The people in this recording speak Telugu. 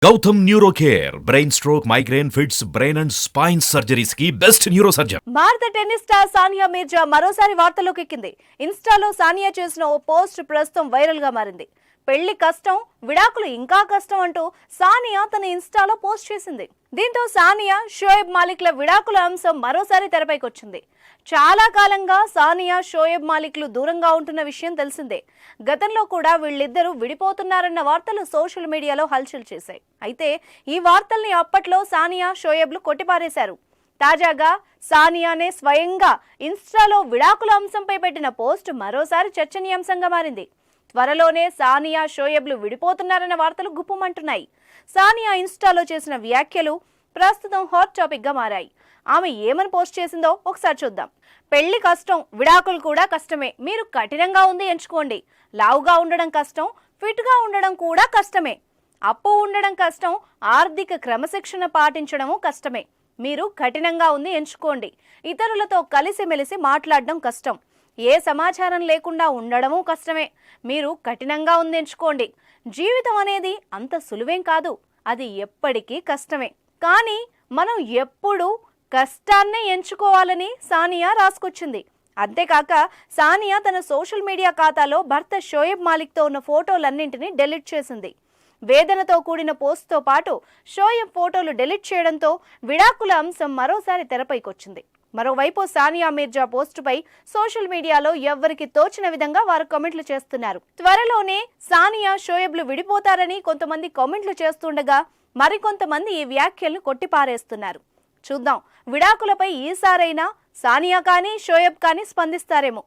Gautam neuro care brain stroke migraine fits brain and spine surgeries కి బెస్ట్ న్యూరో సర్జన్. భారత టెన్నిస్ స్టార్ సానియా మీర్జా మరోసారి వార్తల్లోకి ఎక్కింది. ఇన్స్టాలో సానియా చేసిన ఓ పోస్ట్ ప్రస్తుతం వైరల్ గా మారింది. పెళ్లి కష్టం, విడాకులు ఇంకా కష్టం అంటూ సానియా తన ఇన్స్టాలో పోస్ట్ చేసింది. దీంతో సానియా షోయబ్ మాలిక్ల విడాకుల అంశం మరోసారి తెరపైకొచ్చింది. చాలా కాలంగా సానియా షోయబ్ మాలిక్లు దూరంగా ఉంటున్న విషయం తెలిసిందే. గతంలో కూడా వీళ్ళిద్దరూ విడిపోతున్నారన్న వార్తలు సోషల్ మీడియాలో హల్చల్ చేశాయి. అయితే ఈ వార్తల్ని అప్పట్లో సానియా షోయబ్లు కొట్టిపారేశారు. తాజాగా సానియానే స్వయంగా ఇన్స్టాలో విడాకుల అంశంపై పెట్టిన పోస్ట్ మరోసారి చర్చనీయాంశంగా మారింది. త్వరలోనే సానియా షోయబ్లు విడిపోతున్నారన్న వార్తలు గుప్పుమంటున్నాయి. సానియా ఇన్స్టాలో చేసిన వ్యాఖ్యలు ప్రస్తుతం హాట్ టాపిక్ గా మారాయి. ఆమె ఏమని పోస్ట్ చేసిందో ఒకసారి చూద్దాం. పెళ్లి కష్టం, విడాకులు కూడా కష్టమే. మీరు కఠినంగా ఉంది ఎంచుకోండి. లావుగా ఉండడం కష్టం, ఫిట్ గా ఉండడం కూడా కష్టమే. అప్పు ఉండడం కష్టం, ఆర్థిక క్రమశిక్షణ పాటించడము కష్టమే. మీరు కఠినంగా ఉంది ఎంచుకోండి. ఇతరులతో కలిసిమెలిసి మాట్లాడడం కష్టం. ఏ సమాచారం లేకుండా ఉండడము కష్టమే. మీరు కఠినంగా ఉంది ఎంచుకోండి. జీవితం అనేది అంత సులువేం కాదు. అది ఎప్పటికీ కష్టమే. కానీ మనం ఎప్పుడు కష్టాన్నే ఎంచుకోవాలని సానియా రాసుకొచ్చింది. అంతేకాక సానియా తన సోషల్ మీడియా ఖాతాలో భర్త షోయబ్ మాలిక్తో ఉన్న ఫోటోలన్నింటినీ డెలీట్ చేసింది. వేదనతో కూడిన పోస్ట్తో పాటు షోయబ్ ఫోటోలు డెలీట్ చేయడంతో విడాకుల అంశం మరోసారి తెరపైకొచ్చింది. మరోవైపు సానియా మీర్జా పోస్టుపై సోషల్ మీడియాలో ఎవ్వరికి తోచిన విధంగా వారు కామెంట్లు చేస్తున్నారు. త్వరలోనే సానియా షోయబ్లు విడిపోతారని కొంతమంది కామెంట్లు చేస్తుండగా మరికొంతమంది ఈ వ్యాఖ్యలను కొట్టిపారేస్తున్నారు. చూద్దాం, విడాకులపై ఈసారైనా సానియా కానీ షోయబ్ కానీ స్పందిస్తారేమో.